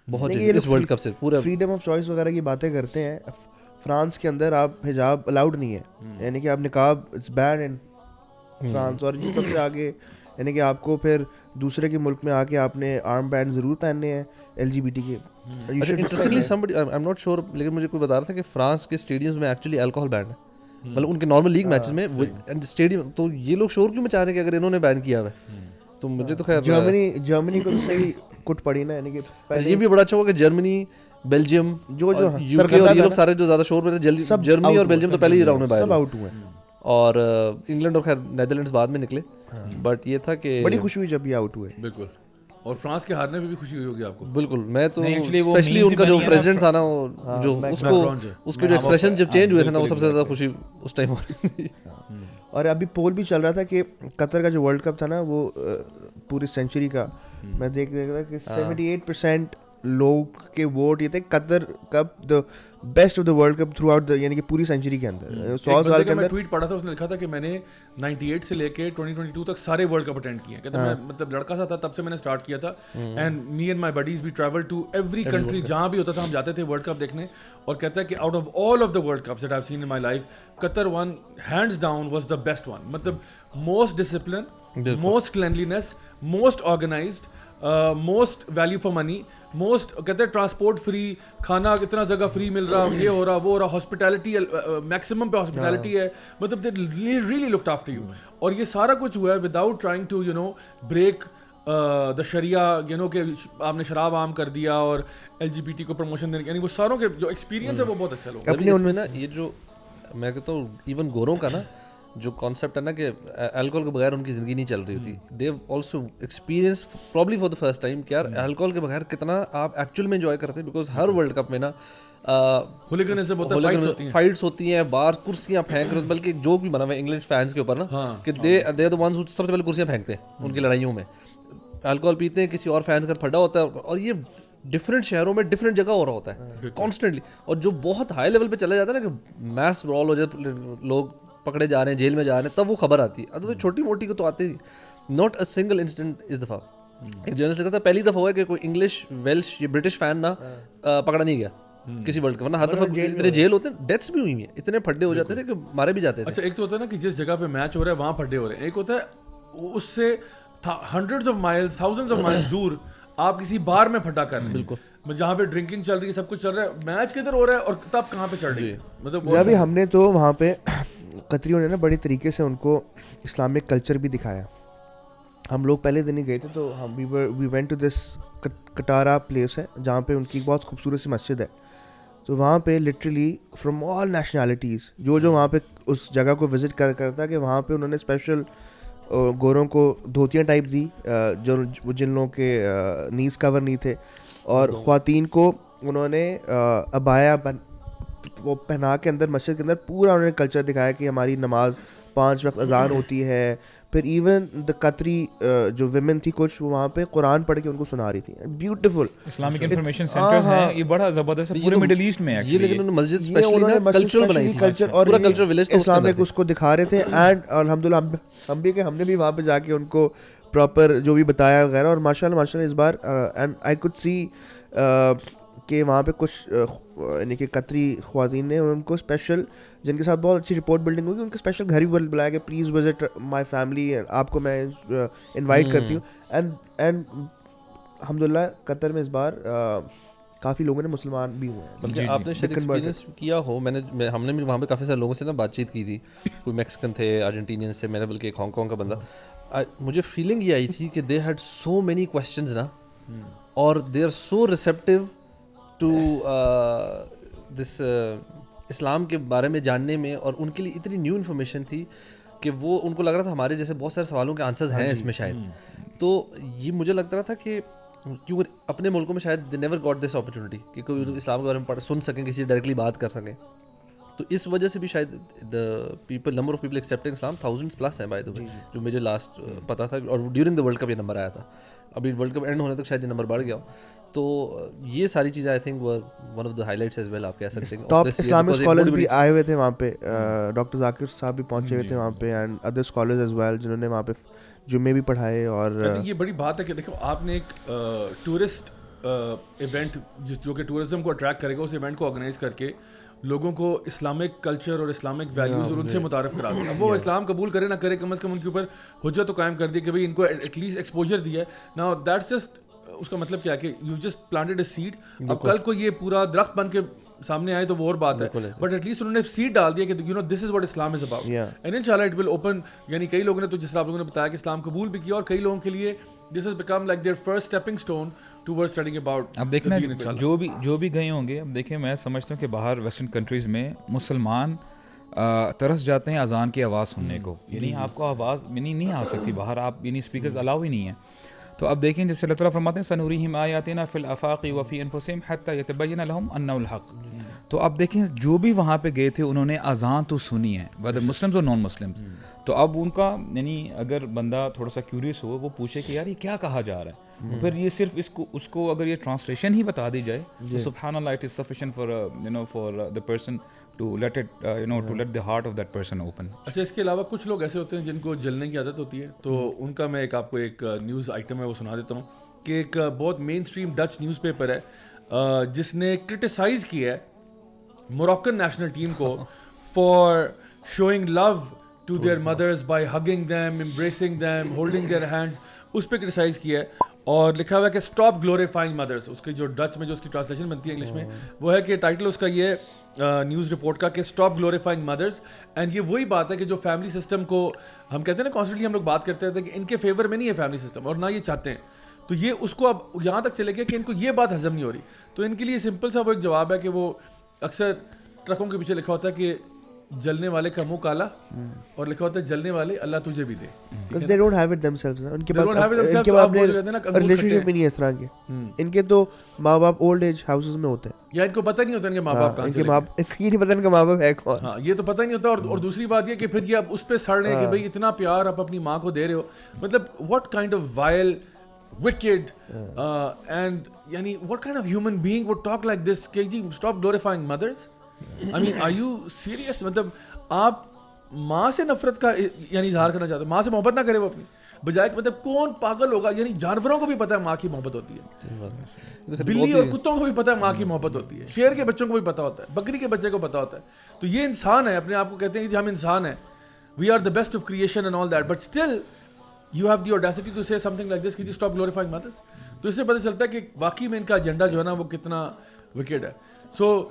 بہت اس world cup سے پورا فریڈم آف چوائس وغیرہ کی باتیں کرتے ہیں. فرانس کے اندر آپ حجاب الاؤڈ نہیں ہے, یعنی کہ آپ نقاب اٹس بینڈ ان فرانس. اور یہ سب سے آگے یعنی کہ آپ کو پھر دوسرے کے ملک میں آ کے آپ نے آرم بینڈ ضرور پہننے ہیں LGBT کے. Interestingly somebody I'm not sure, لیکن مجھے کوئی بتا رہا تھا کہ فرانس کے اسٹیڈیمز میں ایکچولی الکوہل بینڈ ہے, مطلب ان کے نارمل لیگ میچز میں اسٹیڈیم. تو یہ لوگ شور کیوں مچا رہے ہیں کہ اگر انہوں نے بین کیا ہے؟ تو مجھے تو خیر جرمنی کو صحیح کٹ پڑی نا, یعنی کہ یہ بھی بڑا اچھا ہوا کہ جرمنی, بیلجیم, جو UK اور یہ لوگ سارے جو زیادہ شور میں تھے, جرمنی اور بیلجیم تو پہلے ہی راؤنڈ میں باہر سب آؤٹ ہوئے, اور انگلینڈ اور خیر نیدرلینڈز بعد میں نکلے. بٹ یہ تھا کہ بڑی خوشی ہوئی جب یہ آؤٹ ہوئے. بالکل. اور فرانس کے ہارنے میں بھی خوشی ہوئی ہوگی آپ کو. بالکل. میں تو اسپیشلی ان کا جو پریزیڈنٹ تھا نا, جو اس کے جو ایکسپریشن جب چینج ہوئے تھے نا, وہ سب سے زیادہ خوشی اس ٹائم ہو رہی تھی. اور ابھی پول بھی چل رہا تھا کہ قطر کا جو ورلڈ کپ تھا نا, وہ پوری سینچری کا میں دیکھ رہا تھا کہ 78% لوگ کے ووٹ یہ تھے Qatar cup the best of the world cup throughout, یعنی کہ پوری سینچری کے اندر. 100 سال کے اندر ٹویٹ پڑھا تھا, اس نے لکھا تھا کہ میں نے 98 سے لے کے 2022 تک سارے ورلڈ کپ اٹینڈ کیے ہیں. کہتا میں مطلب لڑکا سا تھا تب سے میں نے اسٹارٹ کیا تھا, and me and my buddies we travel to every country, جہاں بھی ہوتا تھا ہم جاتے تھے ورلڈ کپ دیکھنے. اور کہتا ہے کہ out of all of the world cups that I have seen in my life, Qatar one hands down was the best one. مطلب most discipline, most cleanliness, most organised, most value for money, most کہتے ہیں transport free, کھانا اتنا جگہ free مل رہا, یہ ہو رہا وہ ہو رہا, ہاسپٹیلٹی میکسیمم پہ ہاسپٹیلٹی ہے, مطلب they really looked after you. اور یہ سارا کچھ ہوا ہے without trying to break the شریعہ, کہ آپ نے شراب عام کر دیا اور LGBT کو پروموشن دینے, یعنی وہ ساروں کے جو ایکسپیرینس ہے وہ بہت اچھا لوگ. اپنے ان میں نا یہ جو میں کہتا ہوں ایون گوروں کا نا جو کانسیپٹ ہے نا کہ الکوہول کے بغیر ان کی زندگی نہیں چل رہی ہوتی, they have also experience probably for the first time کہ یار الکوہول کے بغیر کتنا آپ ایکچوئل میں انجوائے کرتے ہیں. بیکاز ہر ورلڈ کپ میں نا فائٹس ہوتی ہیں, بار کرسیاں پھینک رہے, بلکہ ایک جوک بھی بنا ہوا ہے انگلش فینس کے اوپر نا کہ دے آر دی ونز سب سے پہلے کرسیاں پھینکتے ہیں ان کی لڑائیوں میں. الکوہول پیتے ہیں, کسی اور فینس کا پھڈا ہوتا ہے, اور یہ ڈفرینٹ شہروں میں ڈفرینٹ جگہ ہو رہا ہوتا ہے کانسٹنٹلی. اور جو بہت ہائی لیول پہ چلا جاتا ہے نا کہ میس برال ہو جائے, لوگ پکڑے جا رہے ہیں, جیل میں جا رہے ہیں, تب وہ خبر آتی ہے. ادروائز چھوٹی موٹی کو تو آتے ہی. ناٹ اے سنگل انسیڈنٹ اس دفعہ. ایک جرنلسٹ کہتا ہے پہلی دفعہ ہوا کہ کوئی انگلش ویلش یا برٹش فین نا پکڑا نہیں گیا کسی ورلڈ کپ, ورنہ ہر دفعہ اتنے جیل ہوتے ہیں, ڈیتھس بھی ہوئی ہیں, اتنے پھڈے ہو جاتے تھے کہ مارے بھی جاتے تھے. اچھا ایک تو ہوتا ہے نا کہ جس جگہ پہ میچ ہو رہا ہے وہاں پھڈے ہو رہے ہیں, ایک ہوتا ہے اس سے hundreds of miles, thousands of miles دور آپ کسی بار میں پھڈا کر رہے ہیں. بالکل. جہاں پہ ڈرنکنگ چل رہی ہے, سب کچھ چل رہا ہے, میچ کدھر ہو رہا ہے اور تب کہاں پہ چڑھ رہی ہے. مطلب ابھی ہم نے تو وہاں پہ قطریوں نے نا بڑی طریقے سے ان کو اسلامک کلچر بھی دکھایا. ہم لوگ پہلے دن ہی گئے تھے تو ہم we went to this Katara place ہے جہاں پہ ان کی بہت خوبصورت سی مسجد ہے. تو وہاں پہ لٹرلی فرام آل نیشنلٹیز جو وہاں پہ اس جگہ کو وزٹ کرتا کہ وہاں پہ انہوں نے اسپیشل گوروں کو دھوتیاں ٹائپ دی, جن لوگوں کے نیز کور نہیں تھے, اور خواتین کو انہوں نے ابایا وہ پہنا کے اندر مسجد کے اندر پورا انہوں نے کلچر دکھایا کہ ہماری نماز 5 وقت اذان ہوتی ہے. پھر ایون دا قطری جو ویمن تھی کچھ وہ وہاں پہ قرآن پڑھ کے ان کو سنا رہی تھی. بیوٹیفل اسلامک انفارمیشن سینٹر ہے, یہ بڑا زبردست ہے پورے مڈل ایسٹ میں. یہ لیکن انہوں نے مسجد اسپیشلی کلچرل بنائی تھی, کلچر اور پورا کلچر ولیج تو اسلامک اس کو دکھا رہے تھے. اینڈ الحمدللہ ہم نے بھی وہاں پہ جا کے ان کو پراپر جو بھی بتایا وغیرہ, اور ماشاءاللہ اس bar and I could see کہ وہاں پہ کچھ یعنی کہ قطری خواتین نے ان کو اسپیشل, جن کے ساتھ بہت اچھی رپورٹ بلڈنگ ہوگی, ان کے اسپیشل گھر بھی بلایا کہ پلیز وزٹ مائی فیملی, آپ کو میں انوائٹ کرتی ہوں. اینڈ الحمدللہ قطر میں اس بار کافی لوگوں نے مسلمان بھی ہوئے ہیں. بلکہ آپ نے شاید ایکسپیرینس کیا ہو, ہم نے بھی وہاں پہ کافی سارے لوگوں سے نا بات چیت کی تھی, کوئی میکسیکن تھے, ارجنٹینینس تھے, میں نے بلکہ ایک ہانگ کانگ کا بندہ. مجھے فیلنگ یہ آئی تھی کہ they had so many questions نا, اور they are so receptive to this اسلام کے بارے میں جاننے میں, اور ان کے لیے اتنی نیو انفارمیشن تھی کہ وہ ان کو لگ رہا تھا ہمارے جیسے بہت سارے سوالوں کے آنسرز ہیں اس میں شاید. تو یہ مجھے لگتا رہا تھا کہ کیونکہ اپنے ملکوں میں شاید they never got this opportunity کہ کوئی اسلام کے بارے میں سن سکیں, کسی سے ڈائریکٹلی بات کر سکیں. تو اس وجہ سے بھی شاید the number of people accepting اسلام 1000+ ہیں بائی دا وے, جو مجھے لاسٹ پتا تھا, اور ڈیورنگ دا ورلڈ کپ یہ نمبر آیا تھا. ابھی ورلڈ کپ اینڈ ہونے تک شاید یہ نمبر بڑھ گیا. تو یہ ساری چیزیں I think were one of the highlights as well, آپ کہہ سکتے ہیں. ٹاپ اسلامک اسکالرز بھی آئے ہوئے تھے وہاں پہ, ڈاکٹر ذاکر صاحب بھی پہنچے ہوئے تھے وہاں پہ, and other scholars as well جنہوں نے وہاں پہ جمعے بھی پڑھائے. اور یہ بڑی بات ہے کہ دیکھو آپ نے ایک ٹورسٹ ایونٹ جو کہ ٹورزم کو اٹریکٹ کرے گا, اس ایونٹ کو آرگنائز کر کے لوگوں کو اسلامک کلچر اور اسلامک ویلیوز اور ان سے متعارف کرا دیں. اب وہ اسلام قبول کرے نہ کرے, کم از کم ان کے اوپر حجت تو قائم کر دی کہ بھائی ان کو ایٹ لیسٹ ایکسپوجر دیا ہے. نا دیٹس جسٹ, اس کا مطلب کیا ہے کہ you just planted a seed. اب کل کو یہ پورا درخت بن کے سامنے آئے تو وہ اور بات ہے, بٹ ایٹ لیسٹ انہوں نے سیڈ ڈال دیا کہ you know this is what Islam is about, and انشاءاللہ اٹ ول اوپن. یعنی کئی لوگوں نے تو جس طرح آپ لوگوں نے بتایا کہ اسلام قبول بھی کیا, اور کئی لوگوں کے لیے this has become like their first stepping stone toward studying about. اب دیکھنا جو بھی گئے ہوں گے, اب دیکھیں میں سمجھتا ہوں کہ باہر ویسٹرن کنٹریز میں مسلمان ترس جاتے ہیں اذان کی آواز سننے کو. یعنی آپ کو آواز نہیں آ سکتی باہر, آپ یعنی اسپیکرز الاؤ ہی نہیں ہیں. تو اب دیکھیں جیسے اللہ تعالیٰ فرماتے ہیں سنوریہم آیاتنا فی الآفاق وفی انفسہم حتی یتبین لہم انہ الحق. تو اب دیکھیں جو بھی وہاں پہ گئے تھے انہوں نے اذان تو سنی ہے, ویدر مسلمز اور نان مسلمز. تو اب ان کا یعنی اگر بندہ تھوڑا سا کیوریس ہو, وہ پوچھے کہ یار یہ کیا کہا جا رہا ہے, پھر یہ صرف اس کو اگر یہ ٹرانسلیشن ہی بتا دی جائے تو سبحان اللہ, it is sufficient for the person to let it to let the heart of that person open. اچھا, اس کے علاوہ کچھ لوگ ایسے ہوتے ہیں جن کو جلنے کی عادت ہوتی ہے, تو ان کا میں آپ کو ایک نیوز آئٹم ہے وہ سنا دیتا ہوں کہ ایک بہت mainstream Dutch newspaper ہے جس نے کرٹیسائز کیا ہے موروکن نیشنل ٹیم کو for showing love to their mothers by hugging them, embracing them, holding their hands. اس پہ کرٹیسائز کیا ہے اور لکھا ہوا ہے کہ اسٹاپ گلوریفائنگ مدرس. اس کی جو ڈچ میں جو اس کی ٹرانسلیشن بنتی ہے انگلش میں وہ ہے کہ ٹائٹل اس کا یہ نیوز رپورٹ کا کہ اسٹاپ گلوریفائنگ مدرس. اینڈ یہ وہی بات ہے کہ جو فیملی سسٹم کو ہم کہتے ہیں نا, کانسٹنٹلی ہم لوگ بات کرتے تھے کہ ان کے فیور میں نہیں ہے فیملی سسٹم اور نہ یہ چاہتے ہیں. تو یہ اس کو اب یہاں تک چلے گیا کہ ان کو یہ بات ہضم نہیں ہو رہی. تو ان کے لیے سمپل سا وہ ایک جواب ہے کہ وہ اکثر ٹرکوں کے پیچھے لکھا ہوتا ہے کہ جلنے والے کا منہ کالا, اور لکھا ہوتا ہے جلنے والے اللہ تجھے بھی دے. because they don't have it themselves. ان کے پاس ریلیشنشپ نہیں ہے اس طرح کے. ان کے تو ماں باپ اولڈ ایج ہاؤسز میں ہوتے ہیں, یا ان کو پتہ نہیں ہوتا ان کے ماں باپ کہاں چلے گئے, یہ نہیں پتہ ان کا ماں باپ ہے کون. ہاں, یہ تو پتہ نہیں ہوتا. اور دوسری بات یہ کہ پھر یہ اب اس پہ سڑ رہے ہیں کہ بھائی اتنا پیار آپ اپنی ماں کو دے رہے ہو. مطلب what kind of vile, wicked and یعنی what kind of human being would talk like this کہ جی stop glorifying mothers. I mean, are you serious? مطلب آپ ماں سے نفرت کا یعنی اظہار کرنا چاہتے ہو, ماں سے محبت نہ کرے وہ اپنی بجائے. مطلب کون پاگل ہوگا, یعنی جانوروں کو بھی پتہ ہے ماں کی محبت ہوتی ہے, بلی اور کتوں کو بھی پتہ ہے ماں کی محبت ہوتی ہے, شیر کے بچوں کو بھی پتہ ہوتا ہے, بکری کے بچے کو پتہ ہوتا ہے. تو یہ انسان ہے, اپنے آپ کو کہتے ہیں کہ ہم انسان ہیں, we are the best of creation and all that, but still you have the audacity to say some thing like this کہ اسٹاپ گلوریفائنگ مدرس. تو اس سے پتہ چلتا ہے کہ واقعی میں ان کا ایجنڈا جو ہے نا وہ کتنا وکیڈ ہے. سو